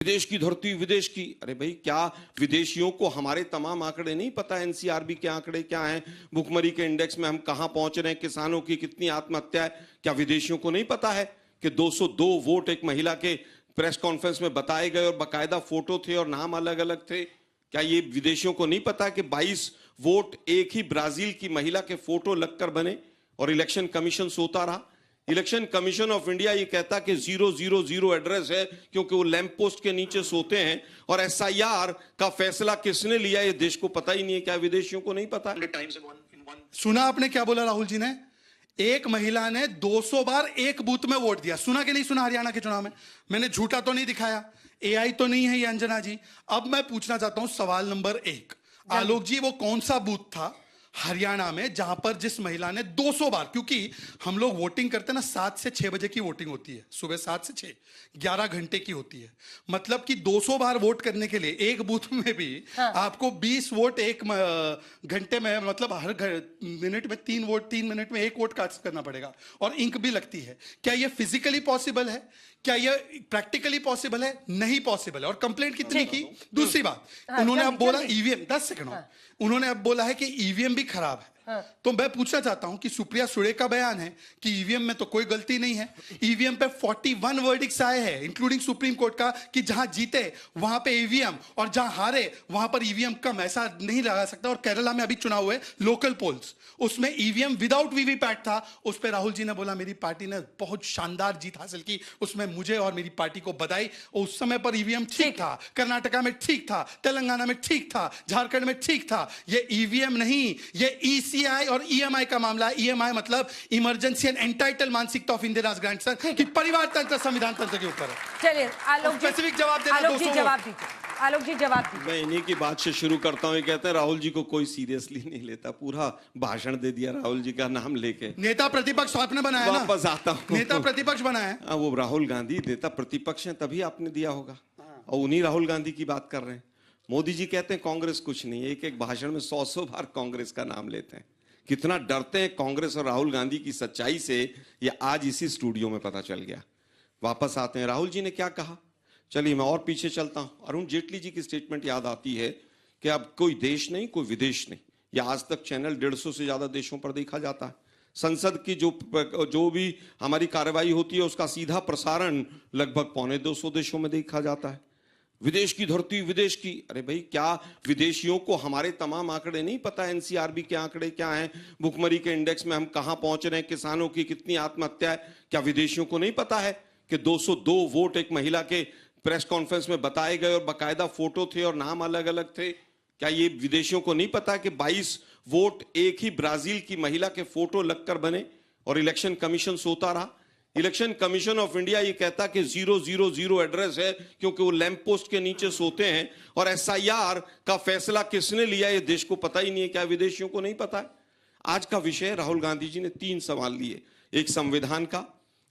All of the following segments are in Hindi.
विदेश की धरती विदेश की। अरे भाई, क्या विदेशियों को हमारे तमाम आंकड़े नहीं पता? एनसीआरबी के आंकड़े क्या हैं, भुखमरी के इंडेक्स में हम कहां पहुंच रहे हैं, किसानों की कितनी आत्महत्या है, क्या विदेशियों को नहीं पता है कि 202 वोट एक महिला के प्रेस कॉन्फ्रेंस में बताए गए और बाकायदा फोटो थे और नाम अलग अलग थे? क्या ये विदेशियों को नहीं पता कि 22 वोट एक ही ब्राजील की महिला के फोटो लगकर बने और इलेक्शन कमीशन सोता रहा? इलेक्शन कमीशन ऑफ इंडिया ये कहता कि 000 एड्रेस है क्योंकि वो लैंप पोस्ट के नीचे सोते हैं, और एसआईआर का फैसला किसने लिया ये देश को पता ही नहीं है। क्या विदेशियों को नहीं पता? सुना आपने क्या बोला राहुल जी ने? एक महिला ने 200 बार एक बूथ में वोट दिया। सुना कि नहीं सुना? हरियाणा के चुनाव में मैंने झूठा तो नहीं दिखाया, एआई तो नहीं है ये अंजना जी। अब मैं पूछना चाहता हूं सवाल नंबर 1, आलोक जी वो कौन सा बूथ था हरियाणा में जहां पर जिस महिला ने 200 बार, क्योंकि हम लोग वोटिंग करते हैं ना 7 से 6 बजे की वोटिंग होती है, सुबह 7 से 6 11 घंटे की होती है, मतलब कि 200 बार वोट करने के लिए एक बूथ में भी आपको 20 वोट एक घंटे में, मतलब हर मिनट में 3 वोट, 3 मिनट में 1 वोट कास्ट करना पड़ेगा और इंक भी लगती है। क्या यह फिजिकली पॉसिबल है? क्या यह प्रैक्टिकली पॉसिबल है? नहीं पॉसिबल है। और कंप्लेंट कितनी की? दूसरी बात, उन्होंने अब बोला ईवीएम, 10 सेकंड, उन्होंने अब बोला है कि ईवीएम भी खराब है। तो मैं पूछना चाहता हूं कि सुप्रिया सुळे का बयान है कि ईवीएम में तो कोई गलती नहीं है। ईवीएम पे 41 वर्डिक्ट्स आए हैं इंक्लूडिंग सुप्रीम कोर्ट का कि जहां जीते वहां पे ईवीएम और जहां हारे वहां पर ईवीएम कम, ऐसा नहीं लगा सकता। और केरला में अभी चुनाव हुए लोकल पोल्स, उसमें ईवीएम विदाउट वीवीपैट था, उस पर राहुल जी ने बोला मेरी पार्टी ने बहुत शानदार जीत हासिल की, उसमें मुझे और मेरी पार्टी को बधाई। उस समय पर ईवीएम ठीक था, कर्नाटका में ठीक था, तेलंगाना में ठीक था, झारखंड में ठीक था। ये ईवीएम नहीं, ये ईसीआई और ईएमआई का मामला है। ईएमआई मतलब इमरजेंसी एंड एंटाइटल मानसिकता ऑफ इंदिराज ग्रैंडसन कि परिवार तंत्र संविधान तंत्र के ऊपर है। चलिए आलोक जी, स्पेसिफिक जवाब देना। आलोक जी जवाब दीजिए, आलोक जी जवाब दीजिए। मैं इन्हीं की बात से शुरू करता हूं। ये कहते हैं राहुल जी को कोई सीरियसली नहीं लेता, पूरा भाषण दे दिया राहुल जी का नाम लेके। नेता प्रतिपक्ष आपने बनाया ना? वापस आता हूं, नेता प्रतिपक्ष बनाया है। वो राहुल गांधी नेता प्रतिपक्ष हैं, तभी आपने दिया होगा, और उन्हीं राहुल गांधी की बात कर रहे हैं। मोदी जी कहते हैं कांग्रेस कुछ नहीं है, एक एक भाषण में 100 बार कांग्रेस का नाम लेते हैं। कितना डरते हैं कांग्रेस और राहुल गांधी की सच्चाई से, ये आज इसी स्टूडियो में पता चल गया। वापस आते हैं, राहुल जी ने क्या कहा। चलिए मैं और पीछे चलता हूं। अरुण जेटली जी की स्टेटमेंट याद आती है कि अब कोई देश नहीं, कोई विदेश नहीं, यह आज तक चैनल 150 से ज्यादा देशों पर देखा जाता है। संसद की जो भी हमारी कार्रवाई होती है उसका सीधा प्रसारण लगभग 225 देशों में देखा जाता है। विदेश की धरती विदेश की। अरे भाई, क्या विदेशियों को हमारे तमाम आंकड़े नहीं पता? एनसीआरबी के आंकड़े क्या हैं, भुखमरी के इंडेक्स में हम कहां पहुंच रहे हैं, किसानों की कितनी आत्महत्या है, क्या विदेशियों को नहीं पता है कि 202 वोट एक महिला के प्रेस कॉन्फ्रेंस में बताए गए और बाकायदा फोटो थे और नाम अलग अलग थे? क्या ये विदेशियों को नहीं पता कि 22 वोट एक ही ब्राजील की महिला के फोटो लगकर बने और इलेक्शन कमीशन सोता रहा? इलेक्शन कमीशन ऑफ इंडिया ये कहता कि 000 एड्रेस है क्योंकि वो लैंप पोस्ट के नीचे सोते हैं, और एसआईआर का फैसला किसने लिया ये देश को पता ही नहीं है। क्या विदेशियों को नहीं पता है? आज का विषय राहुल गांधी जी ने 3 सवाल लिए। एक संविधान का,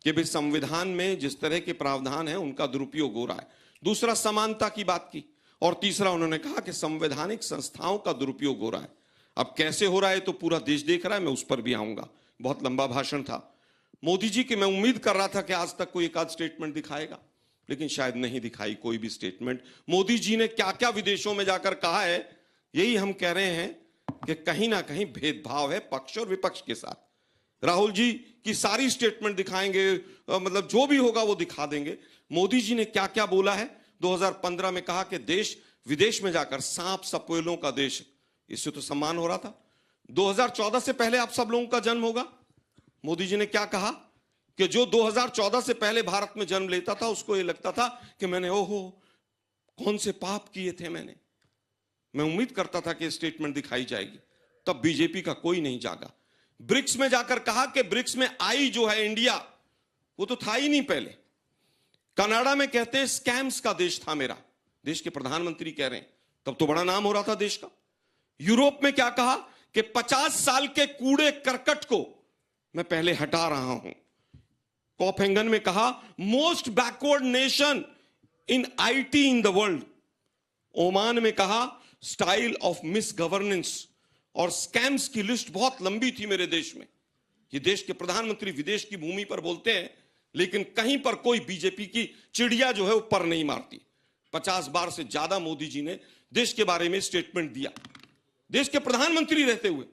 कि भाई संविधान में जिस तरह के प्रावधान है उनका दुरुपयोग हो रहा है। दूसरा समानता की बात की, और तीसरा उन्होंने कहा कि संवैधानिक संस्थाओं का दुरुपयोग हो रहा है। अब कैसे हो रहा है तो पूरा देश देख रहा है, मैं उस पर भी आऊंगा। बहुत लंबा भाषण था मोदी जी की, मैं उम्मीद कर रहा था कि आज तक कोई एक आध स्टेटमेंट दिखाएगा, लेकिन शायद नहीं दिखाई कोई भी स्टेटमेंट। मोदी जी ने क्या क्या विदेशों में जाकर कहा है, यही हम कह रहे हैं कि कहीं ना कहीं भेदभाव है पक्ष और विपक्ष के साथ। राहुल जी की सारी स्टेटमेंट दिखाएंगे, मतलब जो भी होगा वो दिखा देंगे। मोदी जी ने क्या क्या बोला है। 2015 में कहा कि देश विदेश में जाकर सांप सपेलों का देश, इससे तो सम्मान हो रहा था। 2014 से पहले आप सब लोगों का जन्म होगा। मोदी जी ने क्या कहा कि जो 2014 से पहले भारत में जन्म लेता था उसको ये लगता था कि मैंने ओहो कौन से पाप किए थे मैंने। मैं उम्मीद करता था कि स्टेटमेंट दिखाई जाएगी, तब बीजेपी का कोई नहीं जागा। ब्रिक्स में जाकर कहा कि ब्रिक्स में आई जो है इंडिया, वो तो था ही नहीं पहले। कनाडा में कहते हैं स्कैम्स का देश था मेरा, देश के प्रधानमंत्री कह रहे हैं, तब तो बड़ा नाम हो रहा था देश का। यूरोप में क्या कहा कि 50 साल के कूड़े करकट को मैं पहले हटा रहा हूं। कोपेंगन में कहा most backward nation in IT in the world. Oman में कहा स्टाइल ऑफ मिस गवर्नेंस, और स्कैम्स की लिस्ट बहुत लंबी थी मेरे देश में। ये देश के प्रधानमंत्री विदेश की भूमि पर बोलते हैं, लेकिन कहीं पर कोई बीजेपी की चिड़िया जो है वो पर नहीं मारती। 50 बार से ज्यादा मोदी जी ने देश के बारे में स्टेटमेंट दिया, देश के प्रधानमंत्री रहते हुए।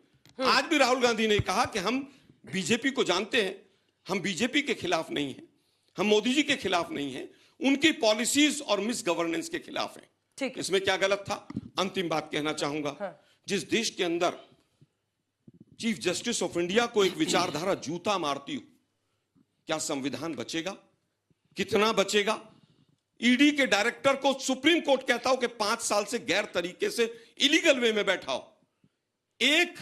आज भी राहुल गांधी ने कहा कि हम बीजेपी को जानते हैं, हम बीजेपी के खिलाफ नहीं हैं, हम मोदी जी के खिलाफ नहीं हैं, उनकी पॉलिसीज और मिस गवर्नेंस के खिलाफ हैं। ठीक है। इसमें क्या गलत था? अंतिम बात कहना चाहूंगा, जिस देश के अंदर चीफ जस्टिस ऑफ इंडिया को एक विचारधारा जूता मारती हो, क्या संविधान बचेगा? कितना बचेगा? ईडी के डायरेक्टर को सुप्रीम कोर्ट कहता हो कि 5 साल से गैर तरीके से इलीगल वे में बैठा हो। 1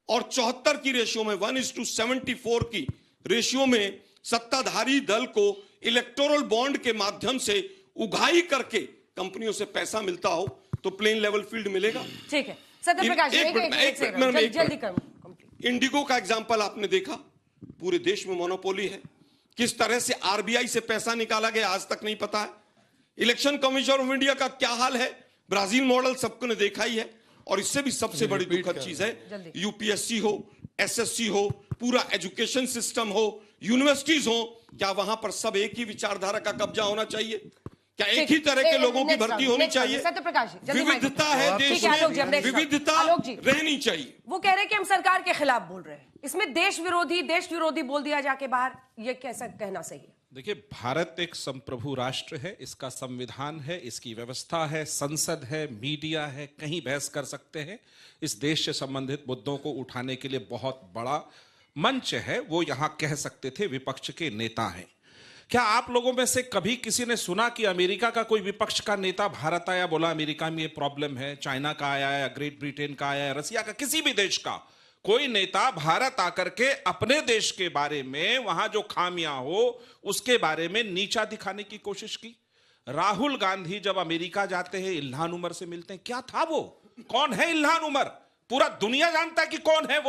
और 74 की रेशियो में, 1:74 की रेशियो में सत्ताधारी दल को इलेक्टोरल बॉन्ड के माध्यम से उगाही करके कंपनियों से पैसा मिलता हो तो प्लेन लेवल फील्ड मिलेगा। ठीक है सत्यप्रकाश, जल्दी करो। इंडिगो का एग्जांपल आपने देखा, पूरे देश में मोनोपोली है, किस तरह से आरबीआई से पैसा निकाला गया आज तक नहीं पता है। इलेक्शन कमीशन ऑफ इंडिया का क्या हाल है, ब्राजील मॉडल सबको ने देखा ही है। और इससे भी सबसे बड़ी दुखद चीज है, यूपीएससी हो, एसएससी हो, पूरा एजुकेशन सिस्टम हो, यूनिवर्सिटीज हो, क्या वहां पर सब एक ही विचारधारा का कब्जा होना चाहिए? क्या एक ही तरह के लोगों की भर्ती होनी चाहिए? विविधता है देश में, विविधता रहनी चाहिए। वो कह रहे हैं कि हम सरकार के खिलाफ बोल रहे हैं, इसमें देश विरोधी बोल दिया जाके बाहर, ये कैसा कहना सही है? देखिए, भारत एक संप्रभु राष्ट्र है, इसका संविधान है, इसकी व्यवस्था है, संसद है, मीडिया है, कहीं बहस कर सकते हैं। इस देश से संबंधित मुद्दों को उठाने के लिए बहुत बड़ा मंच है, वो यहां कह सकते थे, विपक्ष के नेता हैं। क्या आप लोगों में से कभी किसी ने सुना कि अमेरिका का कोई विपक्ष का नेता भारत आया, बोला अमेरिका में ये प्रॉब्लम है, चाइना का आया या ग्रेट ब्रिटेन का आया, रसिया का, किसी भी देश का कोई नेता भारत आकर के अपने देश के बारे में, वहां जो खामियां हो उसके बारे में नीचा दिखाने की कोशिश की? राहुल गांधी जब अमेरिका जाते हैं, इल्हान उमर से मिलते हैं, क्या था वो? कौन है इल्हान उमर? पूरा दुनिया जानता है कि कौन है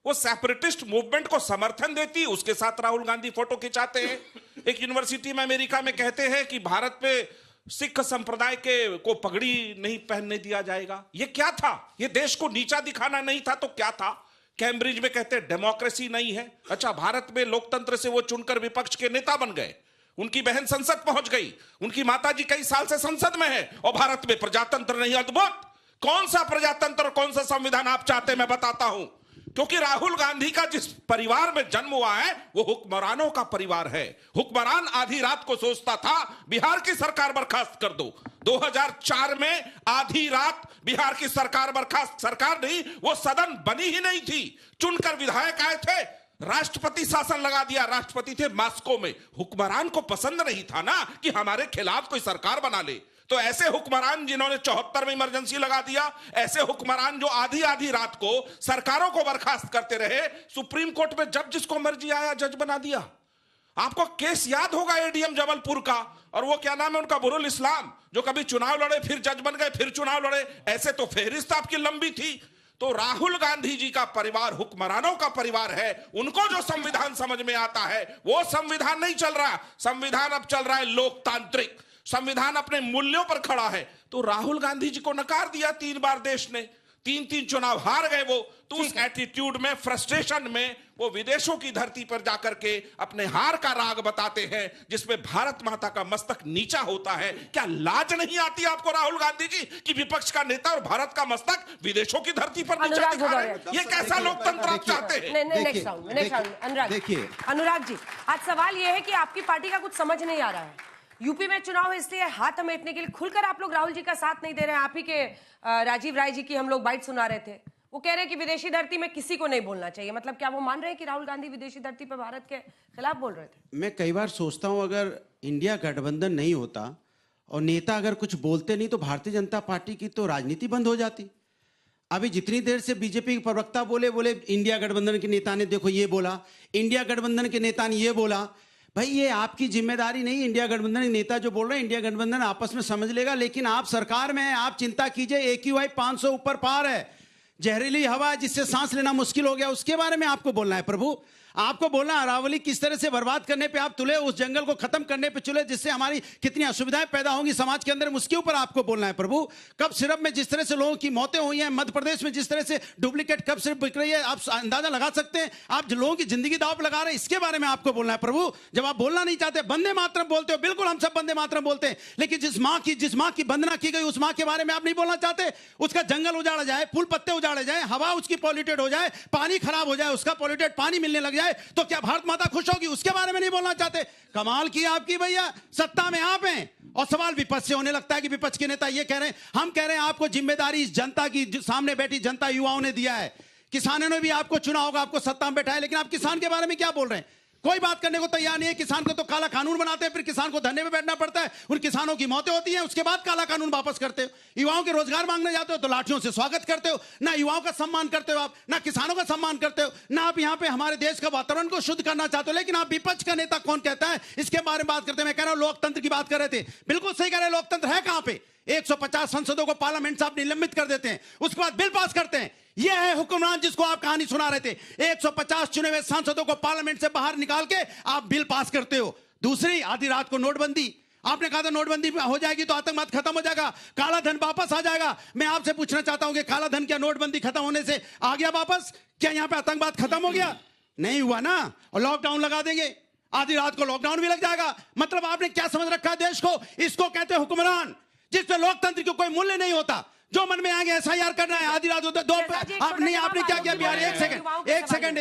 वो सेपरेटिस्ट मूवमेंट को समर्थन देती है, उसके साथ राहुल गांधी फोटो खिंचाते हैं। एक यूनिवर्सिटी में अमेरिका में कहते हैं कि भारत पे सिख संप्रदाय को पगड़ी नहीं पहनने दिया जाएगा। ये क्या था? ये देश को नीचा दिखाना नहीं था तो क्या था? कैम्ब्रिज में कहते हैं डेमोक्रेसी नहीं है। अच्छा, भारत में लोकतंत्र से वो चुनकर विपक्ष के नेता बन गए, उनकी बहन संसद पहुंच गई, उनकी माताजी कई साल से संसद में है, और भारत में प्रजातंत्र नहीं। अद्भुत! कौन सा प्रजातंत्र, कौन सा संविधान आप चाहते, मैं बताता हूं। क्योंकि राहुल गांधी का जिस परिवार में जन्म हुआ है वो हुक्मरानों का परिवार है। हुक्मरान आधी रात को सोचता था बिहार की सरकार बर्खास्त कर दो। 2004 में आधी रात बिहार की सरकार बर्खास्त, सरकार नहीं, वो सदन बनी ही नहीं थी, चुनकर विधायक आए थे, राष्ट्रपति शासन लगा दिया, राष्ट्रपति थे मॉस्को में। हुक्मरान को पसंद नहीं था ना कि हमारे खिलाफ कोई सरकार बना ले। तो ऐसे हुक्मरान जिन्होंने 74 में इमरजेंसी लगा दिया, ऐसे हुक्मरान जो आधी आधी रात को सरकारों को बर्खास्त करते रहे, सुप्रीम कोर्ट में जब जिसको मर्जी आया जज बना दिया। आपको केस याद होगा एडीएम जबलपुर का, और वो क्या नाम है उनका, बुरुल इस्लाम, जो कभी चुनाव लड़े, फिर जज बन गए, फिर चुनाव लड़े। ऐसे तो फेहरिस्त आपकी लंबी थी। तो राहुल गांधी जी का परिवार हुक्मरानों का परिवार है। उनको जो संविधान समझ में आता है वो संविधान नहीं चल रहा। संविधान अब चल रहा है लोकतांत्रिक, संविधान अपने मूल्यों पर खड़ा है। तो राहुल गांधी जी को नकार दिया 3 बार देश ने, 3 चुनाव हार गए वो। तो उस एटीट्यूड में, फ्रस्ट्रेशन में वो विदेशों की धरती पर जाकर के अपने हार का राग बताते हैं, जिसमें भारत माता का मस्तक नीचा होता है। क्या लाज नहीं आती आपको राहुल गांधी जी कि विपक्ष का नेता और भारत का मस्तक विदेशों की धरती पर नीचा दिखा रहे हैं? ये कैसा लोकतंत्र आप चाहते हैं? नेक्स्ट राउंड अनुराग। देखिए अनुराग जी, आज सवाल ये है कि आपकी पार्टी का कुछ समझ नहीं आ रहा है। यूपी में चुनाव है, इसलिए हाथ समेटने के लिए खुलकर आप लोग राहुल जी का साथ नहीं दे रहे हैं। आप ही के राजीव राय जी की हम लोग बाइट सुना रहे थे, वो कह रहे हैं कि विदेशी धरती में किसी को नहीं बोलना चाहिए। मतलब क्या वो मान रहे हैं कि राहुल गांधी विदेशी धरती पर भारत के खिलाफ बोल रहे थे? मैं कई बार सोचता हूं, अगर इंडिया गठबंधन नहीं होता और नेता अगर कुछ बोलते नहीं तो भारतीय जनता पार्टी की तो राजनीति बंद हो जाती। अभी जितनी देर से बीजेपी के प्रवक्ता बोले इंडिया गठबंधन के नेता ने देखो ये बोला, इंडिया गठबंधन के नेता ने ये बोला। भाई ये आपकी जिम्मेदारी नहीं। इंडिया गठबंधन के नेता जो बोल रहे हैं, इंडिया गठबंधन आपस में समझ लेगा, लेकिन आप सरकार में हैं, आप चिंता कीजिए। AQI 500 ऊपर पार है, जहरीली हवा जिससे सांस लेना मुश्किल हो गया, उसके बारे में आपको बोलना है। प्रभु, आपको बोलना अरावली किस तरह से बर्बाद करने पे आप तुले, उस जंगल को खत्म करने पे तुले, जिससे हमारी कितनी असुविधाएं पैदा होंगी समाज के अंदर, उसके ऊपर आपको बोलना है प्रभु। कब सिरप में जिस तरह से लोगों की मौतें हुई हैं, मध्य प्रदेश में जिस तरह से डुप्लीकेट कब सिरप बिक रही है, आप अंदाजा लगा सकते हैं। आप लोगों की जिंदगी दांव पे लगा रहे हैं, इसके बारे में आपको बोलना है प्रभु। जब आप बोलना नहीं चाहते, वंदे मातरम बोलते हो, बिल्कुल हम सब वंदे मातरम बोलते हैं, लेकिन जिस माँ की वंदना की गई उस माँ के बारे में आप नहीं बोलना चाहते। उसका जंगल उजाड़ा जाए, फूल पत्ते उजाड़े जाए, हवा उसकी पॉल्यूटेड हो जाए, पानी खराब हो जाए, उसका पॉल्यूटेड पानी मिलने लग जाए, तो क्या भारत माता खुश होगी? उसके बारे में नहीं बोलना चाहते। कमाल की आपकी भैया, सत्ता में आप हैं और सवाल विपक्ष से होने लगता है कि विपक्ष के नेता ये कह रहे हैं। हम कह रहे हैं आपको जिम्मेदारी इस जनता की, जो सामने बैठी जनता युवाओं ने दिया है। किसानों ने भी आपको चुना होगा, आपको सत्ता में बैठा है, लेकिन आप किसान के बारे में क्या बोल रहे हैं? कोई बात करने को तैयार नहीं है। किसान को तो काला कानून बनाते हैं, फिर किसान को धरने में बैठना पड़ता है, उन किसानों की मौतें होती हैं, उसके बाद काला कानून वापस करते हो। युवाओं के रोजगार मांगने जाते हो तो लाठियों से स्वागत करते हो। ना युवाओं का सम्मान करते हो आप, ना किसानों का सम्मान करते हो, ना आप यहाँ पे हमारे देश का वातावरण को शुद्ध करना चाहते हो। लेकिन आप विपक्ष का नेता कौन कहता है इसके बारे में बात करते हैं। मैं कह रहा हूं लोकतंत्र की बात कर रहे थे, बिल्कुल सही कह रहे हैं। लोकतंत्र है कहां पे? 150 संसदों को पार्लियामेंट से आप निलंबित कर देते हैं, उसके बाद बिल पास करते हैं। यह है हुक्मरान जिसको आप कहानी सुना रहे थे। 150 चुने हुए सांसदों को पार्लियामेंट से बाहर निकाल के आप बिल पास करते हो। दूसरी, आधी रात को नोटबंदी, आपने कहा था नोटबंदी हो जाएगी तो आतंकवाद खत्म हो जाएगा, काला धन वापस आ जाएगा। मैं आपसे पूछना चाहता हूं कि काला धन क्या नोटबंदी खत्म होने से आ गया वापस? क्या यहां पे आतंकवाद खत्म हो गया? नहीं हुआ ना। और लॉकडाउन लगा देंगे, आधी रात को लॉकडाउन भी लग जाएगा। मतलब आपने क्या समझ रखा है देश को? इसको कहते हैं हुक्मरान, जिसपे लोकतंत्र को कोई मूल्य नहीं होता। जो मन में आगे SIR करना है, आधी रात होता दो। आपने क्या किया बिहार? एक सेकंड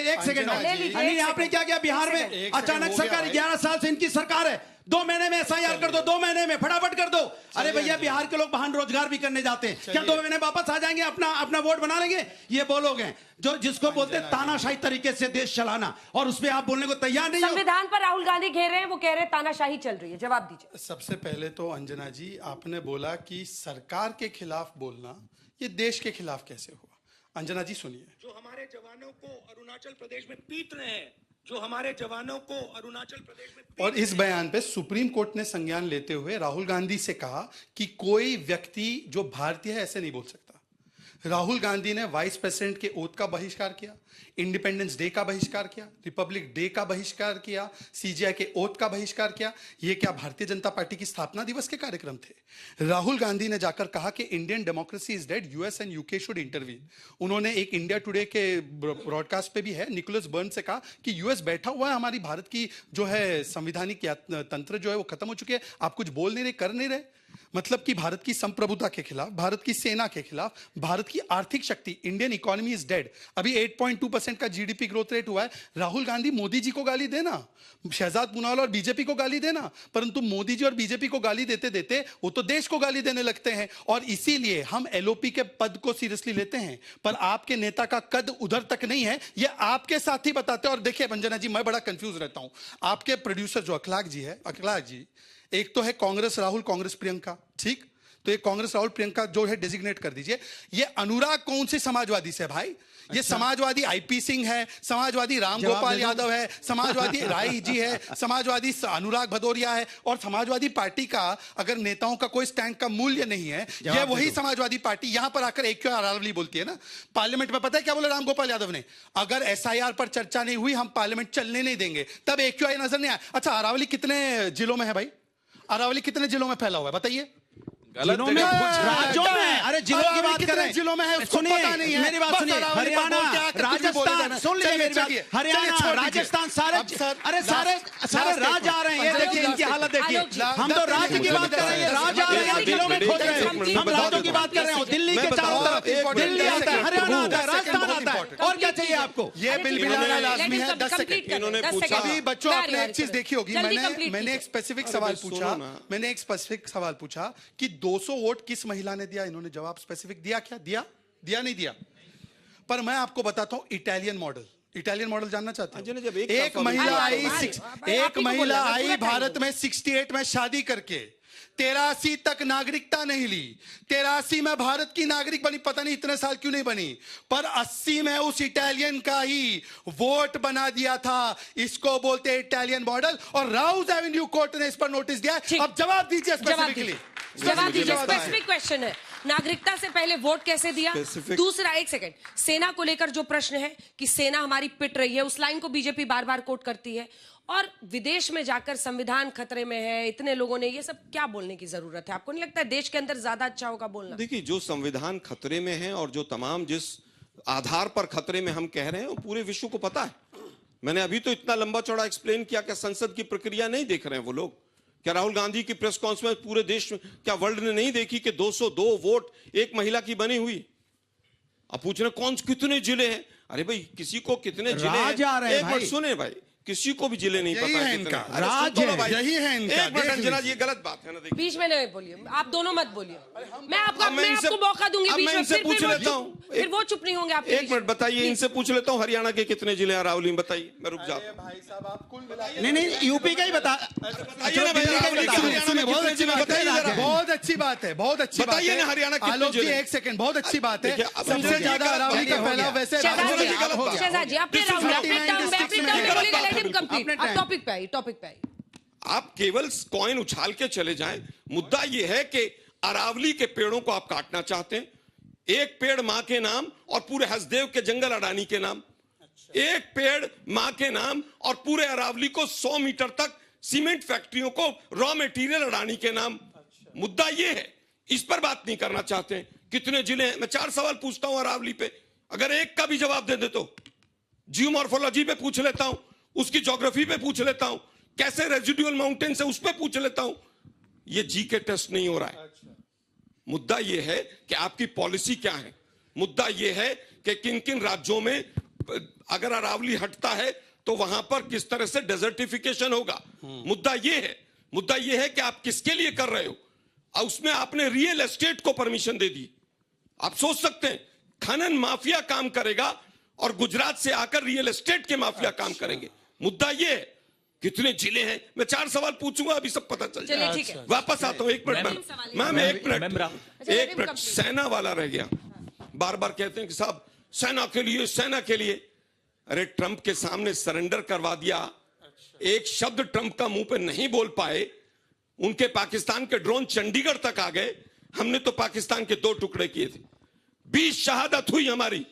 अनिल, आपने क्या किया बिहार में? अचानक सरकार 11 साल से इनकी सरकार है, 2 महीने में SIR कर दो, 2 महीने में फटाफट कर दो। अरे भैया, बिहार के लोग वाहन रोजगार भी करने जाते हैं, क्या 2 महीने वापस आ जाएंगे, अपना वोट बना लेंगे? ये वो लोग हैं जो जिसको बोलते हैं तानाशाही तरीके से देश चलाना, और उस पर आप बोलने को तैयार नहीं हो। संविधान पर राहुल गांधी घेर रहे हैं, वो कह रहे हैं तानाशाही चल रही है। जवाब दीजिए। सबसे पहले तो अंजना जी, आपने बोला कि सरकार के खिलाफ बोलना ये देश के खिलाफ कैसे हुआ? अंजना जी सुनिए। जो हमारे जवानों को अरुणाचल प्रदेश में पीट रहे हैं, जो हमारे जवानों को अरुणाचल प्रदेश में और इस बयान पे सुप्रीम कोर्ट ने संज्ञान लेते हुए राहुल गांधी से कहा कि कोई व्यक्ति जो भारतीय है ऐसे नहीं बोल सकता। राहुल गांधी ने वाइस प्रेसिडेंट के ओथ का बहिष्कार किया, इंडिपेंडेंस डे का बहिष्कार किया, रिपब्लिक डे का बहिष्कार किया, CGI के ओथ का बहिष्कार किया। ये क्या भारतीय जनता पार्टी की स्थापना दिवस के कार्यक्रम थे? राहुल गांधी ने जाकर कहा कि Indian democracy is dead, US and UK should intervene. उन्होंने एक इंडिया टुडे के ब्रॉडकास्ट पे भी है, निकोलस बर्न से कहा कि US बैठा हुआ है, हमारी भारत की जो है संवैधानिक तंत्र जो है वो खत्म हो चुके हैं, आप कुछ बोल नहीं रहे, कर नहीं रहे। मतलब कि भारत की संप्रभुता के खिलाफ, भारत की सेना के खिलाफ, भारत की आर्थिक शक्ति, इंडियन इकोनॉमी इज डेड। अभी 8.2% का GDP ग्रोथ रेट हुआ है। राहुल गांधी मोदी जी को गाली देना, शहजाद पूनावाला और बीजेपी को गाली देना, परंतु मोदी जी और बीजेपी को गाली देते देते वो तो देश को गाली देने लगते हैं। और इसीलिए हम LOP के पद को सीरियसली लेते हैं, पर आपके नेता का कद उधर तक नहीं है, ये आपके साथी बताते हैं। और देखिए अंजना जी, मैं बड़ा कंफ्यूज रहता हूं। आपके प्रोड्यूसर जो अखलाक जी है, अखलाक जी, एक तो है कांग्रेस राहुल, कांग्रेस प्रियंका, ठीक? तो ये कांग्रेस राहुल प्रियंका जो है डेजिग्नेट कर दीजिए। ये अनुराग कौन सी समाजवादी से भाई? ये समाजवादी IP सिंह है, समाजवादी रामगोपाल यादव है, समाजवादी राय जी है, समाजवादी अनुराग भदौरिया है। और समाजवादी पार्टी का अगर नेताओं का कोई स्टैंड का मूल्य नहीं है, ये वही समाजवादी पार्टी यहां पर आकर एक अरावली बोलती है ना। पार्लियामेंट में पता है क्या बोले रामगोपाल यादव ने? अगर SIR पर चर्चा नहीं हुई, हम पार्लियामेंट चलने नहीं देंगे। तब AQI नजर नहीं आया। अच्छा, अरावली कितने जिलों में है भाई? अरावली कितने जिलों में फैला हुआ है बताइए? जिलों में, राज्यों में। अरे जिलों की बात कर रहे हैं, जिलों में है उसको पता नहीं है। मेरी बात सुनिए, हरियाणा, राजस्थान, सुन लीजिए मेरी बात, हरियाणा, राजस्थान, सारे राज्य आ रहे हैं। देखिए इनकी हालत देखिए। हम तो राज्य की बात कर रहे हैं, राज्य आ रहे हैं, जिलों में खोज रहे हैं। हम राज्यों की बात कर रहे हैं। दिल्ली के चारों तरफ, दिल्ली आता है, हरियाणा आता है, राजस्थान आता है, और क्या चाहिए आपको? ये बिल बनाना लाजमी है। 10 सेकंड इन्होंने पूछा। अभी बच्चों, आपने एक चीज देखी होगी, मैंने एक स्पेसिफिक सवाल पूछा कि 200 वोट किस महिला ने दिया? इन्होंने जवाब स्पेसिफिक दिया। क्या दिया नहीं दिया? पर मैं आपको बताता हूं, इटालियन मॉडल जानना चाहते हैं? एक महिला आई भारत में 68 में शादी करके, 83 तक नागरिकता नहीं ली, 83 में भारत की नागरिक बनी, पता नहीं इतने साल क्यों नहीं बनी, पर 80 में उस इटालियन का ही वोट बना दिया था। इसको बोलते हैं इटालियन मॉडल। और राउज एवेन्यू कोर्ट ने इस पर नोटिस दिया। अब जवाब दीजिए स्पेसिफिकली। जवाब दीजिए। स्पेसिफिक क्वेश्चन है। नागरिकता से पहले वोट कैसे दिया? Specific- दूसरा, एक सेकंड, सेना को लेकर जो प्रश्न है कि सेना हमारी पिट रही है, उस लाइन को बीजेपी बार बार कोट करती है, और विदेश में जाकर संविधान खतरे में है, इतने लोगों ने, ये सब क्या बोलने की जरूरत है? आपको नहीं लगता है देश के अंदर ज्यादा अच्छा होगा बोलना? देखिए, जो संविधान खतरे में है और जो तमाम जिस आधार पर खतरे में हम कह रहे हैं वो पूरे विश्व को पता है। मैंने अभी तो इतना लंबा चौड़ा एक्सप्लेन किया कि संसद की प्रक्रिया नहीं देख रहे हैं वो लोग। क्या राहुल गांधी की प्रेस कॉन्फ्रेंस पूरे देश में, क्या वर्ल्ड ने नहीं देखी कि 202 वोट एक महिला की बनी हुई? अब पूछ रहे कौन कितने जिले हैं? अरे भाई, किसी को कितने जिले हैं? राज आ रहे हैं एक मिनट भाई। सुने भाई, किसी को भी जिले नहीं यही पता है कितने। इनका। अरे सुन राज तो लो है, भाई। यही है इनका, एक मिनट देख अंजना लीजिए। जी, ये गलत बात है ना। देखिए, बीच में नहीं बोलिए, आप दोनों मत बोलिए। मैं आपको अब मैं मैं इनसे- आपको मौका दूंगी अब बीच मैं में, इनसे फिर पूछ वो लेता चुप- हूं। फिर वो चुप नहीं होंगे आपके एक बीच मिनट में। बताइए, इनसे पूछ लेता हूँ हरियाणा के कितने जिले हैं राहुल, बताइए, मैं रुक जाता हूँ। भाई साहब, आप कुल मिला के नहीं नहीं, यूपी का ही बता। बताइए ना भाई, दिल्ली का ही राहुल बता। की सुनिए, हरियाणा सुनिए, में बहुत कितने अच्छी जिले बात बताइए है, जरा। बहुत अच्छी बात है, बहुत अच्छी बात बताइए है। ना हरियाणा कितने आलोक जी, जिले? एक सेकंड, बहुत अच्छी बात है। देखिए, अब सबसे अंजना जी ज्यादा गलत अरावली बात का है। फैलाव वैसे शहजाद अंजना जी जी, गलत बात है। शहजाद जी, अपने This is राउंड, अपने 49 टर्म में districts में बोलिएगा, गलत बात let है him complete। अपने अब टाइम। टॉपिक पे आइए, टॉपिक पे आइए। आप केवल कॉइन उछाल के चले जाएं। मुद्दा यह है कि अरावली के पेड़ों को आप काटना चाहते हैं। एक पेड़ मां के नाम और पूरे हसदेव के जंगल अडानी के नाम। एक पेड़ मां के नाम और पूरे अरावली को 100 मीटर तक सीमेंट फैक्ट्रियों को रॉ मटेरियल अडानी के नाम। मुद्दा यह है, इस पर बात नहीं करना चाहते हैं। कितने जिले हैं? मैं 4 सवाल पूछता हूं अरावली पे, अगर एक का भी जवाब दे दे तो जियोमॉर्फोलॉजी पे पूछ लेता हूं, उसकी ज्योग्राफी पे पूछ लेता हूं, कैसे रेजिडुअल माउंटेन से उस पे पूछ लेता हूं। ये जीके टेस्ट नहीं हो रहा है। मुद्दा यह है कि आपकी पॉलिसी क्या है। मुद्दा यह है कि किन किन राज्यों में अगर अरावली हटता है तो वहां पर किस तरह से डेजर्टिफिकेशन होगा। मुद्दा यह है कि आप किसके लिए कर रहे हो। और उसमें आपने रियल एस्टेट को परमिशन दे दी। आप सोच सकते हैं, खनन माफिया काम करेगा और गुजरात से आकर रियल एस्टेट के माफिया काम करेंगे। मुद्दा यह है, कितने जिले हैं? मैं 4 सवाल पूछूंगा, अभी सब पता चल चलिए, जाएगा। ठीक है। वापस आता हूं, एक मिनट मैम, एक मिनट, अच्छा, एक मिनट, सेना वाला रह गया। बार बार कहते हैं कि साहब सेना के लिए, सेना के लिए। अरे ट्रंप के सामने सरेंडर करवा दिया, एक शब्द ट्रंप का मुंह पे नहीं बोल पाए। उनके पाकिस्तान के ड्रोन चंडीगढ़ तक आ गए। हमने तो पाकिस्तान के 2 टुकड़े किए थे। 20 शहादत हुई हमारी।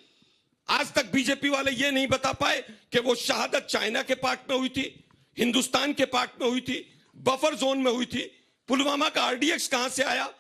आज तक बीजेपी वाले ये नहीं बता पाए कि वो शहादत चाइना के पार्ट में हुई थी, हिंदुस्तान के पार्ट में हुई थी, बफर जोन में हुई थी। पुलवामा का आरडीएक्स कहां से आया?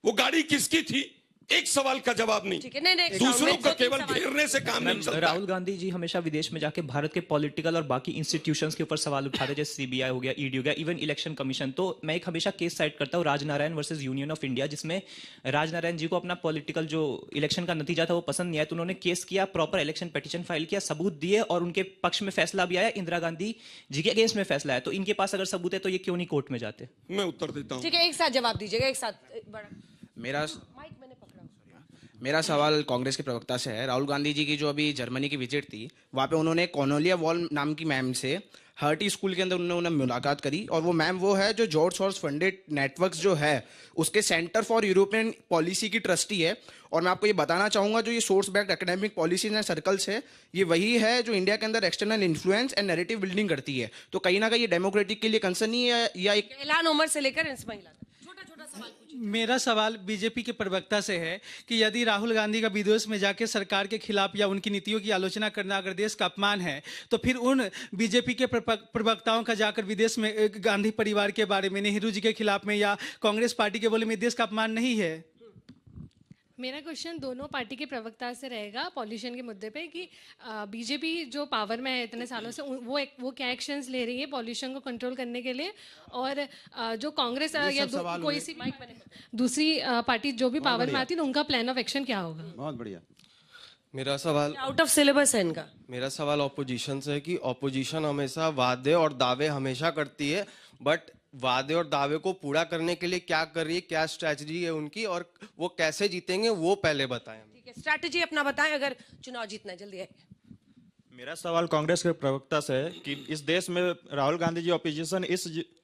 वो गाड़ी किसकी थी? एक सवाल का जवाब नहीं। ठीक है, नहीं, दूसरों को दो-तीन केवल सवाल। घेरने से काम नहीं चलता। राहुल गांधी जी हमेशा विदेश में जाके भारत के पॉलिटिकल और बाकी इंस्टीट्यूशंस के ऊपर सवाल उठाते हैं, जैसे सीबीआई हो गया, ईडी हो गया, इवन इलेक्शन कमीशन। तो मैं एक हमेशा केस साइड करता हूँ, Rajnarayan versus union of India, जिसमें राजनारायण जी को अपना पॉलिटिकल जो इलेक्शन का नतीजा था वो पसंद नहीं आया, तो उन्होंने केस किया, प्रॉपर इलेक्शन पिटीशन फाइल किया, सबूत दिए और उनके पक्ष में फैसला भी आया, इंदिरा गांधी जी के अगेंस्ट में फैसला आया। तो इनके पास अगर सबूत है तो ये क्यों नहीं कोर्ट में जाते? मैं उत्तर देता हूं। ठीक है, एक साथ जवाब दीजिएगा, एक साथ। मेरा माइक मैंने पकड़ा। मेरा सवाल कांग्रेस के प्रवक्ता से है। राहुल गांधी जी की जो अभी जर्मनी की विजिट थी, वहाँ पे उन्होंने कॉर्नेलिया वॉल नाम की मैम से हर्टी स्कूल के अंदर उन्होंने मुलाकात करी। और वो मैम वो है जो जॉर्ज सोरोस फंडेड नेटवर्क्स जो है उसके सेंटर फॉर यूरोपियन पॉलिसी की ट्रस्टी है। और मैं आपको ये बताना चाहूँगा, जो ये source backed academic policies and circles है, ये वही है जो इंडिया के अंदर external influence and narrative building करती है। तो कहीं ना कहीं ये डेमोक्रेटिक के लिए कंसर्न नहीं है या एक एलान उमर से लेकर इंस महिला तक। छोटा-छोटा सवाल पूछिए। मेरा सवाल बीजेपी के प्रवक्ता से है कि यदि राहुल गांधी का विदेश में जाके सरकार के खिलाफ या उनकी नीतियों की आलोचना करना अगर देश का अपमान है, तो फिर उन बीजेपी के प्रवक्ताओं का जाकर विदेश में गांधी परिवार के बारे में, नेहरू जी के खिलाफ में या कांग्रेस पार्टी के बोले में देश का अपमान नहीं है? मेरा क्वेश्चन दोनों पार्टी के प्रवक्ता से रहेगा पॉल्यूशन के मुद्दे पे कि बीजेपी जो पावर में है इतने सालों से, वो क्या एक्शंस ले रही है पॉल्यूशन को कंट्रोल करने के लिए, और जो कांग्रेस या कोई सी दूसरी पार्टी जो भी पावर में आती है, तो उनका प्लान ऑफ एक्शन क्या होगा? बहुत बढ़िया। मेरा सवाल आउट ऑफ सिलेबस है इनका। मेरा सवाल ऑपोजिशन से है कि ऑपोजिशन हमेशा वादे और दावे हमेशा करती है, बट वादे और दावे को पूरा करने के लिए क्या कर रही है, क्या स्ट्रैटेजी है उनकी, और वो कैसे जीतेंगे वो पहले बताएं। ठीक है, स्ट्रैटेजी अपना बताएं अगर चुनाव जीतना है। जल्दी है। मेरा सवाल कांग्रेस के प्रवक्ता से है कि इस देश में राहुल गांधी जी ऑपोजिशन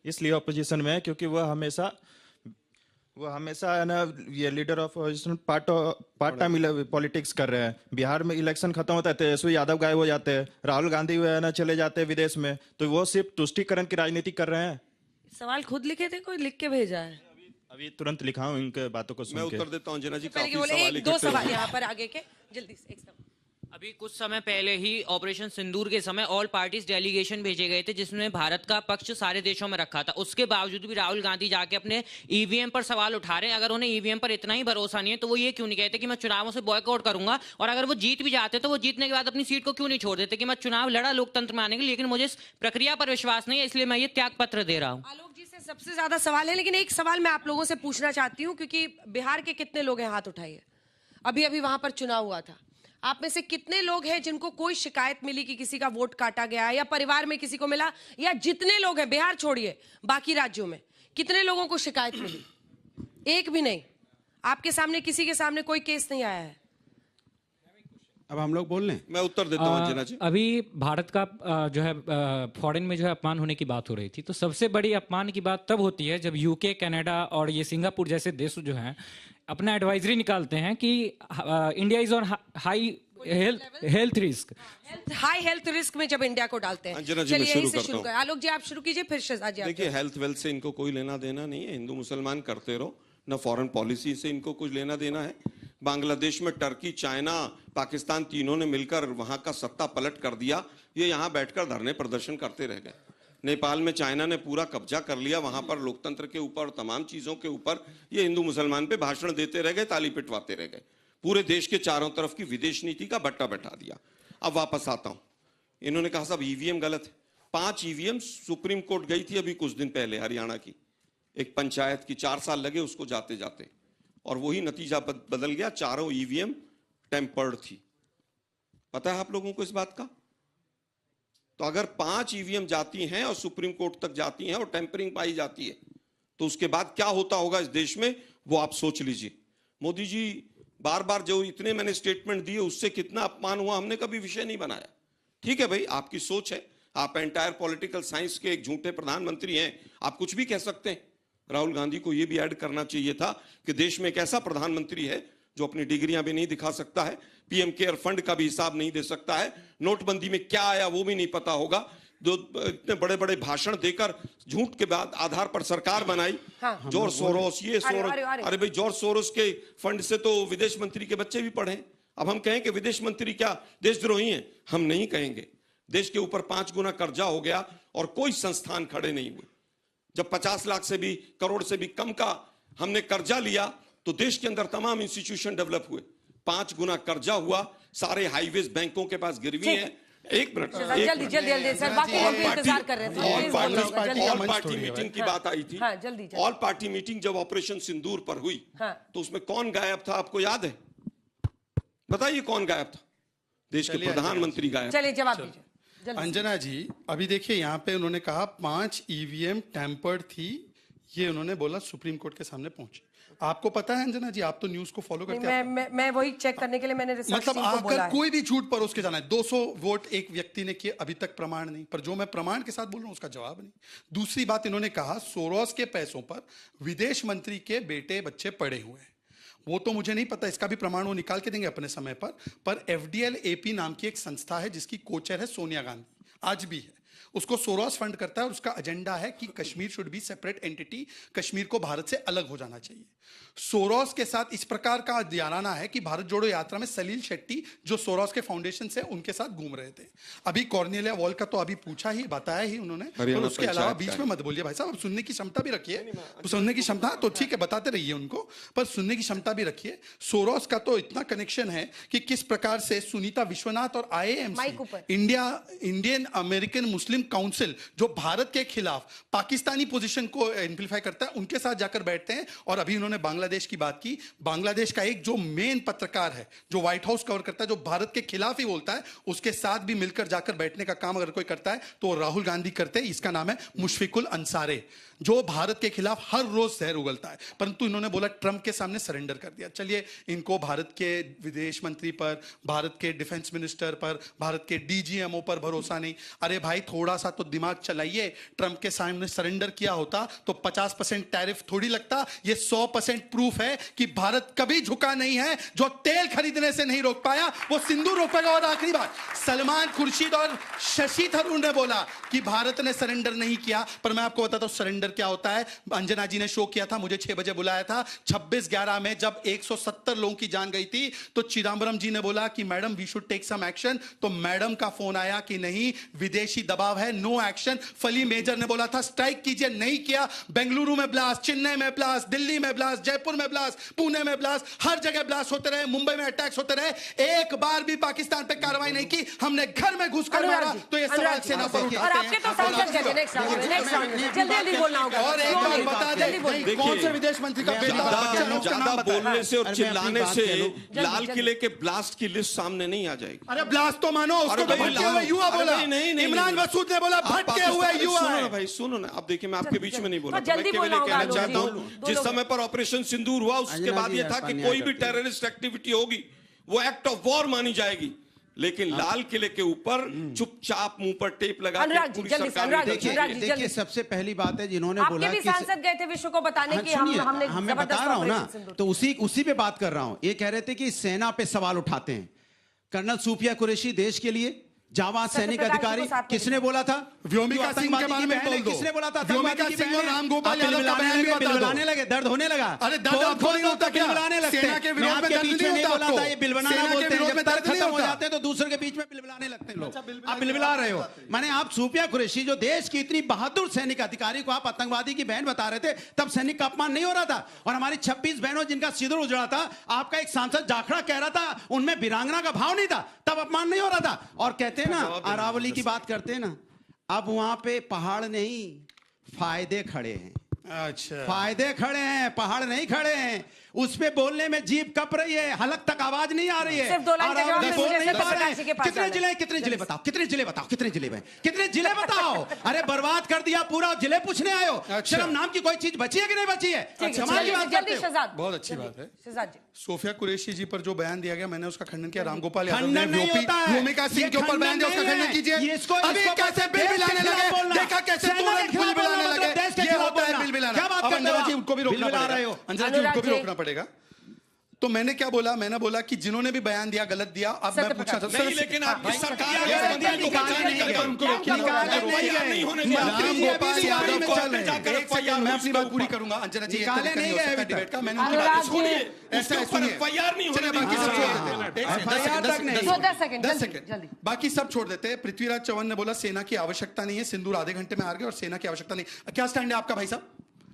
इसलिए ऑपोजिशन में है क्योंकि वह हमेशा है ना, ये leader of opposition part time politics कर रहे हैं। बिहार में इलेक्शन खत्म होता है, तेजस्वी यादव गायब हो जाते हैं, राहुल गांधी है ना चले जाते हैं विदेश में, तो वो सिर्फ तुष्टीकरण की राजनीति कर रहे हैं। सवाल खुद लिखे थे, कोई लिख के भेजा है? अभी तुरंत लिखा हूँ इनके बातों को मैं सुन के। उत्तर देता हूं अंजना जी। पहले काफी कि बोले सवाल एक दो इकट्ठे सवाल हुए। यहाँ पर आगे के जल्दी से एक सवाल। अभी कुछ समय पहले ही ऑपरेशन सिंदूर के समय ऑल पार्टीज डेलीगेशन भेजे गए थे जिसमें भारत का पक्ष सारे देशों में रखा था। उसके बावजूद भी राहुल गांधी जाके अपने ईवीएम पर सवाल उठा रहे हैं। अगर उन्हें ईवीएम पर इतना ही भरोसा नहीं है तो वो ये क्यों नहीं कहते कि मैं चुनावों से बॉयकआउट करूंगा, और अगर वो जीत भी जाते तो वो जीतने के बाद अपनी सीट को क्यों नहीं छोड़ देते कि मैं चुनाव लड़ा लोकतंत्र में आने के लिए, लेकिन मुझे इस प्रक्रिया पर विश्वास नहीं है इसलिए मैं ये त्याग पत्र दे रहा हूँ। आलोक जी से सबसे ज्यादा सवाल है, लेकिन एक सवाल मैं आप लोगों से पूछना चाहती हूँ क्योंकि बिहार के कितने लोग हैं, हाथ उठाइए। अभी अभी वहां पर चुनाव हुआ था, आप में से कितने लोग हैं जिनको कोई शिकायत मिली कि किसी का वोट काटा गया या परिवार में किसी को मिला, या जितने लोग हैं बिहार छोड़िए बाकी राज्यों में कितने लोगों को शिकायत मिली? एक भी नहीं। आपके सामने किसी के सामने कोई केस नहीं आया है। अब हम लोग बोल रहे हैं। मैं उत्तर देता हूं अंजना जी। अभी भारत का जो है फॉरेन में जो है अपमान होने की बात हो रही थी, तो सबसे बड़ी अपमान की बात तब होती है जब यूके, कनाडा और ये सिंगापुर जैसे देश जो हैं अपना एडवाइजरी निकालते हैं कि India is on high health risk. High health risk में जब इंडिया को डालते हैं। अंजना जी, मैं चलिए शुरू यहीं से करता शुरू हूं। करें। आलोक जी आप शुरू कीजिए, फिर शहजाद जी आप। देखिए, हेल्थ वेल्थ से इनको कोई लेना देना नहीं है। हिंदू मुसलमान करते रहो, ना फॉरेन पॉलिसी से इनको कुछ लेना देना है। बांग्लादेश में टर्की, चाइना, पाकिस्तान तीनों ने मिलकर वहां का सत्ता पलट कर दिया। ये यहाँ बैठकर धरने प्रदर्शन करते रह गए। नेपाल में चाइना ने पूरा कब्जा कर लिया, वहां पर लोकतंत्र के ऊपर, तमाम चीजों के ऊपर ये हिंदू मुसलमान पे भाषण देते रह गए, ताली पिटवाते रह गए। पूरे देश के चारों तरफ की विदेश नीति का बट्टा बैठा दिया। अब वापस आता हूं, इन्होंने कहा साहब ईवीएम गलत है। 5 ईवीएम सुप्रीम कोर्ट गई थी अभी कुछ दिन पहले, हरियाणा की एक पंचायत की, 4 साल लगे उसको जाते जाते, और वही नतीजा बदल गया। चारों ईवीएम टेम्पर्ड थी। पता है आप लोगों को इस बात का? तो अगर 5 ईवीएम जाती हैं और सुप्रीम कोर्ट तक जाती हैं और टेम्परिंग पाई जाती है तो उसके बाद क्या होता होगा इस देश में, वो आप सोच लीजिए। मोदी जी बार बार जो इतने मैंने स्टेटमेंट दिए उससे कितना अपमान हुआ, हमने कभी विषय नहीं बनाया। ठीक है भाई, आपकी सोच है, आप एंटायर पॉलिटिकल साइंस के एक झूठे प्रधानमंत्री हैं, आप कुछ भी कह सकते हैं। राहुल गांधी को यह भी ऐड करना चाहिए था कि देश में एक ऐसा प्रधानमंत्री है जो अपनी डिग्रियां भी नहीं दिखा सकता है, पीएम केयर फंड का भी हिसाब नहीं दे सकता है, नोटबंदी में क्या आया वो भी नहीं पता होगा, जो इतने बड़े बड़े भाषण देकर झूठ के बाद आधार पर सरकार बनाई। हाँ। जॉर्ज सोरोस, ये सोरोस, अरे। अरे भाई जॉर्ज सोरोस के फंड से तो विदेश मंत्री के बच्चे भी पढ़े। अब हम कहें कि विदेश मंत्री क्या देशद्रोही हैं? हम नहीं कहेंगे। देश के ऊपर 5 गुना कर्जा हो गया और कोई संस्थान खड़े नहीं हुए। जब 50 लाख से भी, करोड़ से भी कम का हमने कर्जा लिया तो देश के अंदर तमाम इंस्टीट्यूशन डेवलप हुए। 5 गुना कर्जा हुआ, सारे हाईवेज बैंकों के पास गिरवी हैं। एक मिनट, जल्दी जल्दी सर, बाकी लोग भी इंतजार कर रहे हैं। ऑल पार्टी मीटिंग की बात आई थी। हाँ, जल्दी। ऑल पार्टी मीटिंग जब ऑपरेशन सिंदूर पर हुई तो उसमें कौन गायब था, आपको याद है? बताइए कौन गायब था? देश के प्रधानमंत्री गायब। चलिए जवाब दीजिए अंजना जी। अभी देखिए यहाँ पे उन्होंने कहा 5 ईवीएम टेम्पर्ड थी, ये उन्होंने बोला सुप्रीम कोर्ट के सामने पहुंची। आपको पता है अंजना जी, आप तो न्यूज को फॉलो करते हैं। मैं वही चेक करने के लिए मैंने रिसर्च मतलब टीम को बोला अगर है। कोई भी झूठ परोस के जाना है, 200 वोट एक व्यक्ति ने किए, अभी तक प्रमाण नहीं, पर जो मैं प्रमाण के साथ बोल रहा हूं उसका जवाब नहीं। दूसरी बात इन्होंने कहा सोरोस के पैसों पर विदेश मंत्री के बेटे बच्चे पड़े हुए हैं। वो तो मुझे नहीं पता, इसका भी प्रमाण वो निकाल के देंगे अपने समय पर एफडीएल एपी नाम की एक संस्था है जिसकी कोचर है सोनिया गांधी, आज भी है। उसको सोरोस फंड करता है और उसका एजेंडा है कि Kashmir should be separate entity, Kashmir को भारत से अलग हो जाना चाहिए। सोरोस के साथ इस प्रकार का याराना है कि भारत जोड़ो यात्रा में सलील शेट्टी जो सोरोस के फाउंडेशन से उनके साथ घूम रहे थे। अभी कॉर्नेलिया वॉल का तो अभी पूछा ही, बताया ही उन्होंने, और उसके अलावा बीच में मत बोलिए भाई साहब, सुनने की क्षमता भी रखिए। सुनने की क्षमता तो ठीक है, बताते रहिए उनको, पर सुनने की क्षमता भी रखिए। सोरोस का तो इतना कनेक्शन है कि किस प्रकार से सुनीता विश्वनाथ और IAMC, इंडियन अमेरिकन मुस्लिम काउंसिल, जो भारत के खिलाफ पाकिस्तानी पोजीशन को एम्प्लीफाई करता है, उनके साथ जाकर बैठते हैं। और अभी उन्होंने बांग्लादेश की बात की, बांग्लादेश का एक जो मेन पत्रकार है जो व्हाइट हाउस कवर करता है, जो भारत के खिलाफ ही बोलता है, उसके साथ भी मिलकर जाकर बैठने का काम अगर कोई करता है तो राहुल गांधी करते हैं। इसका नाम है मुशफिकुल अंसारी, जो भारत के खिलाफ हर रोज जहर उगलता है। परंतु इन्होंने बोला ट्रंप के सामने सरेंडर कर दिया। चलिए, इनको भारत के विदेश मंत्री पर, भारत के डिफेंस मिनिस्टर पर, भारत के DGMO पर भरोसा नहीं। अरे भाई, थोड़ा सा तो दिमाग चलाइए। ट्रंप के सामने सरेंडर किया होता तो 50% टैरिफ थोड़ी लगता। ये 100% प्रूफ है कि भारत कभी झुका नहीं है। जो तेल खरीदने से नहीं रोक पाया वो सिंदूर रोकेगा। और आखिरी बात, सलमान खुर्शीद और शशि थरूर ने बोला कि भारत ने सरेंडर नहीं किया, पर मैं आपको बताता हूं सरेंडर क्या होता है। अंजना जी ने शो किया था, मुझे 6 बजे बुलाया था 26/11 में, जब 170 लोगों की जान गई थी, तो चिदम्बरम जी ने बोला कि madam we should take some action, तो मैडम का फोन आया कि नहीं विदेशी दबाव है, नो एक्शन। फली मेजर ने बोला था स्ट्राइक कीजिए, नहीं किया। बेंगलुरु में ब्लास्ट, चेन्नई में ब्लास्ट, दिल्ली में ब्लास्ट, जयपुर में ब्लास्ट, पुणे में ब्लास्ट, हर जगह ब्लास्ट होते रहे, मुंबई में अटैक्स होते रहे, एक बार भी पाकिस्तान पे कार्रवाई नहीं की। हमने घर में घुसकर मारा, तो ये सवाल सेना पर उठाते हैं। और आपके तो सांसद गए थे नेक्स्ट राउंड में, जल्दी बोलना होगा। और एक बात बता दें, कौन से विदेश मंत्री का बेटा बच्चा है, उसका नाम बताएं। बोलने से और चिल्लाने से लाल किले के ब्लास्ट की लिस्ट सामने नहीं आ जाएगी। अरे ब्लास्ट तो मानो, उसको तो भटके हुए युवा बोला। इमरान मसूद ने बोला भटके हुए युवा। भाई सुनो ना, अब देखिए मैं आपके बीच में नहीं बोला, तो जल्दी मैं केवल ये बोलना कहना होगा, चाहता आलोक हूँ जी। जिस समय पर ऑपरेशन सिंदूर हुआ उसके बाद ये था कि कोई भी टेररिस्ट एक्टिविटी होगी वो एक्ट ऑफ वॉर मानी जाएगी, लेकिन लाल किले के ऊपर चुपचाप मुंह पर टेप लगा के पूरी सरकार। देखिए सबसे पहली बात है जिन्होंने आपके बोला भी सांसद गए थे विश्व को बताने की हमने मैं बता रहा हूं ना, तो उसी पे बात कर रहा हूं। ये कह रहे थे कि सेना पे सवाल उठाते हैं। कर्नल सूफिया कुरैशी देश के लिए जाबाज सैनिक अधिकारी, किसने बोला था? व्योमिका सिंह के बारे में बोल दो। किसने बोला था? व्योमिका सिंह और रामगोपाल यादव का बयान भी बता दो। लगे, दर्द होने लगा। अरे दर्द आपको नहीं होता क्या? सेना के विरोध में दर्द नहीं होता आपको? ये बिलबलाना बोलते हैं, जब दर्द खत्म हो जाते हैं तो दूसरे के बीच में बिलबलाने लगते हैं लोग। आप बिलबला रहे हो। माने आप सूफिया कुरैशी जो देश की इतनी बहादुर सैनिक अधिकारी को आप आतंकवादी की बहन बता रहे थे, तब सैनिक का अपमान नहीं हो रहा था। और हमारी 26 बहनों जिनका सिंदूर उजड़ा था, आपका एक सांसद जाखड़ा कह रहा था उनमें वीरांगना का भाव नहीं था, तब अपमान नहीं हो रहा था। और कहते हैं ना, अरावली की बात करते हैं ना, अब वहां पे पहाड़ नहीं फायदे खड़े हैं। अच्छा, फायदे खड़े हैं, पहाड़ नहीं खड़े हैं। उस पे बोलने में जीभ कप रही है, हलक तक आवाज नहीं आ रही है। सिर्फ 2 लाइन का जवाब बोल नहीं पा रहे हैं। कितने जिले बताओ, कितने जिले बताओ, कितने जिले में, कितने जिले बताओ। अरे बर्बाद कर दिया पूरा, जिले पूछने आए हो। शर्म नाम की कोई चीज बची है कि नहीं बची है? समाज की बात करते हो। बहुत अच्छी बात है। शहजाद जी, सोफिया कुरैशी जी पर जो बयान दिया गया, मैंने उसका खंडन किया। रामगोपाल यादव खंडन ने नहीं होता है। भूमिका सिंह के ऊपर बयान दिया, उसका खंडन कीजिए। अभी कैसे बिल बिलाने लगे, देखा कैसे तुरंत बिल बिलाने लगे। ये होता है बिल बिलाना। क्या बात कर अंजना जी उनको भी रोकना पड़ेगा, अंजना जी उनको भी रोकना पड़ेगा। तो मैंने क्या बोला, मैंने बोला कि जिन्होंने भी बयान दिया गलत दिया। अब मैं पूछा था नहीं, लेकिन आपकी सरकार मैं अपनी बात पूरी करूंगा। अंजना जी डिबेट का मैंने बाकी सब छोड़ देते हैं। पृथ्वीराज चौहान ने बोला सेना की आवश्यकता नहीं है, सिंदूर आधे घंटे में हार गए और सेना की आवश्यकता नहीं। क्या स्टैंड है आपका भाई साहब?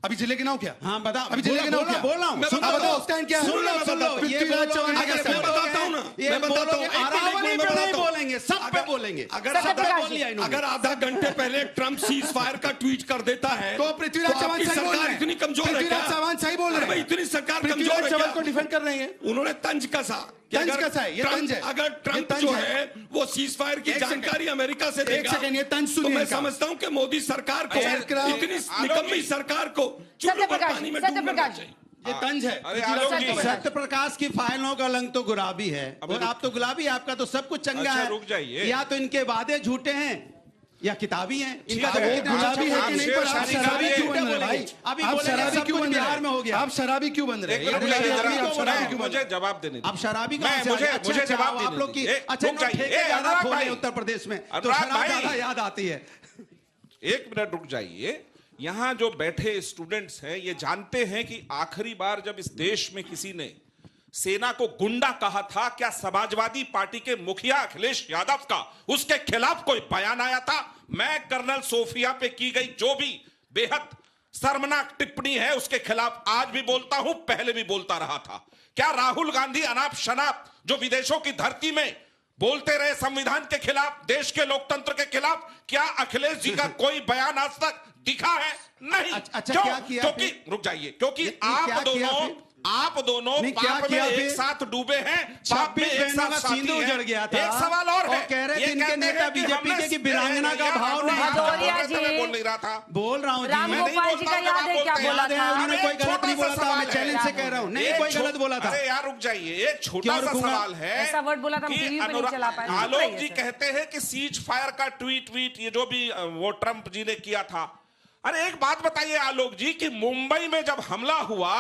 अभी जिले के नाम क्या? हाँ बता, अभी जिले के नाम क्या? बोल रहा हूँ, बताओ स्टैंड क्या है? पृथ्वीराज चौहान का स्टैंड बताता हूँ ना, मैं बताता हूँ। अरावली पे नहीं बोलेंगे, सब पे बोलेंगे। अगर आधा घंटे पहले ट्रंप सीज फायर का ट्वीट कर देता है तो पृथ्वीराज चौहान सही बोल रहे हैं। इतनी कमजोर है क्या? पृथ्वीराज चौहान सही बोल रहे हैं। इतनी सरकार कमजोर है पृथ्वीराज चौहान क्या? को डिफेंड कर रहे हैं। उन्होंने तंज कसा। तंज कसा है, ये तंज है। अगर ट्रंप जो है वो सीज फायर की जानकारी अमेरिका से देगा, एक सेकंड, ये तंज सुनिए। तो मैं समझता हूं कि मोदी सरकार को, इतनी निकम्मी सरकार को चुल्लू पर पानी में डूबना चाहिए। ये तंज है। सत्य प्रकाश की फाइलों का रंग तो गुलाबी है, और आप तो गुलाबी, आपका तो सब कुछ चंगा है। रुक जाइए, या तो इनके वादे झूठे हैं या किताबी हैं। इनका गुलाबी है कि नहीं, पर आप शराबी क्यों बन रहे हैं? अभी आप शराबी क्यों बन बिहार में हो गया। आप शराबी क्यों बन रहे हैं? मुझे जवाब देने आप शराबी मुझे जवाब आप लोग की अच्छा ज्यादा खोले हैं उत्तर प्रदेश में, तो शराब ज्यादा याद आती है। 1 मिनट रुक जाइए। यहां जो बैठे स्टूडेंट्स हैं ये जानते हैं कि आखिरी बार जब इस देश में किसी ने सेना को गुंडा कहा था, क्या समाजवादी पार्टी के मुखिया अखिलेश यादव का उसके खिलाफ कोई बयान आया था? मैं कर्नल सोफिया पे की गई जो भी बेहद शर्मनाक टिप्पणी है उसके खिलाफ आज भी बोलता हूं, पहले भी बोलता रहा था। क्या राहुल गांधी अनाप शनाप जो विदेशों की धरती में बोलते रहे संविधान के खिलाफ, देश के लोकतंत्र के खिलाफ, क्या अखिलेश जी का कोई बयान आज तक दिखा है? नहीं। अच्छा, क्यों? क्या किया? क्योंकि रुक जाइए, क्योंकि आप दोनों पाप में एक साथ डूबे हैं, पाप में एक साथ साथी हैं। उजड़ गया था। एक सवाल और है, कह रहे थे इनके नेता बीजेपी के कि वीरांगना का भाव नहीं था। बोल नहीं रहा था, बोल रहा हूँ। रामगोपाल जी का याद है क्या बोला था? उन्होंने कोई गलत नहीं बोला था, मैं चैलेंज से कह रहा हूँ, नहीं कोई गलत बोला था। अरे यार रुक जाइए, एक छोटा सा सवाल है। ऐसा वर्ड बोला था, टीवी पे नहीं चला पाए। आलोक जी कहते हैं कि सीज फायर का ट्वीट ये जो भी वो ट्रंप जी ने किया था। अरे एक बात बताइए आलोक जी कि मुंबई में जब हमला हुआ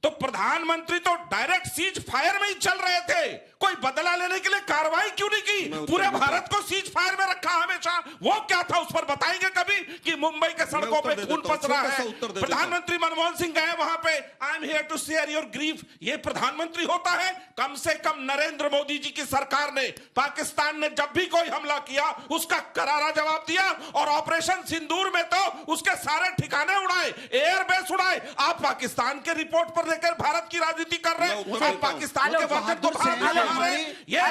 तो प्रधानमंत्री तो डायरेक्ट सीज फायर में ही चल रहे थे, कोई बदला लेने के लिए कार्रवाई क्यों नहीं की? पूरे भारत को सीज फायर में रखा हमेशा, वो क्या था उस पर बताएंगे कभी कि मुंबई के सड़कों पे खून पस रहा है? प्रधानमंत्री मनमोहन सिंह गए वहां पे, I am here to share your grief, ये प्रधानमंत्री होता है? कम से कम नरेंद्र मोदी जी की सरकार ने, पाकिस्तान ने जब भी कोई हमला किया उसका करारा जवाब दिया, और ऑपरेशन सिंदूर में तो उसके सारे ठिकाने उड़ाए, एयरबेस उड़ाए। आप पाकिस्तान के रिपोर्ट पर लेकर भारत की राजनीति कर रहे हैं, आप पाकिस्तान के बजट को ये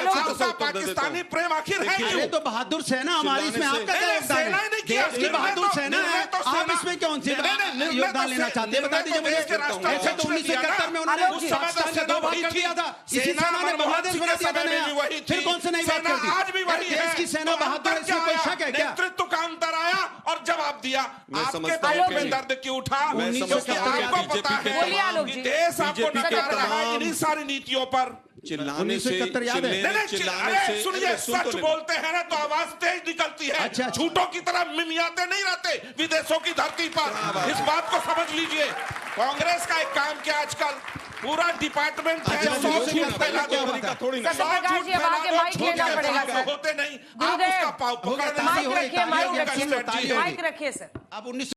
पाकिस्तानी प्रेम आखिर है क्यों? अरे तो बहादुर सेना हमारी, इसमें आपका क्या योगदान है? देश की बहादुर सेना है, आप इसमें कौन सी योगदान लेना चाहते हैं? बता दीजिए मुझे। ऐसे तो 1971 में उन्होंने पाकिस्तान का 2 भाग कर दिया था, इसी सेना ने बांग्लादेश बना दिया था नया, फिर कौन से नई बात कर दी? आज भी वही है, देश की सेना बहादुर है, इसमें कोई शक है क्या? नेतृत्व का अंतर आया और जवाब दिया। आपके समझता हूं दिल में दर्द क्यों उठा? क्योंकि आपको पता बोलिए आलोक है जी। कि देश आपको नकार रहा है इन्हीं सारी नीतियों पर। चिल्लाने से, 1971 याद है? चिल्लाने से, सुनिए, सच बोलते हैं ना तो आवाज तेज निकलती है, अच्छा। झूठों की तरह मिमियाते नहीं रहते विदेशों की धरती पर। इस बात को समझ लीजिए। कांग्रेस का एक काम क्या आजकल पूरा डिपार्टमेंट है, 100 झूठ फैला दो, 100 झूठ फैला दो, झूठ के साबित होते नहीं, आप उसका पकड़ने माइक रखिए, माइक रखिए, माइक रखिए सर। अब 19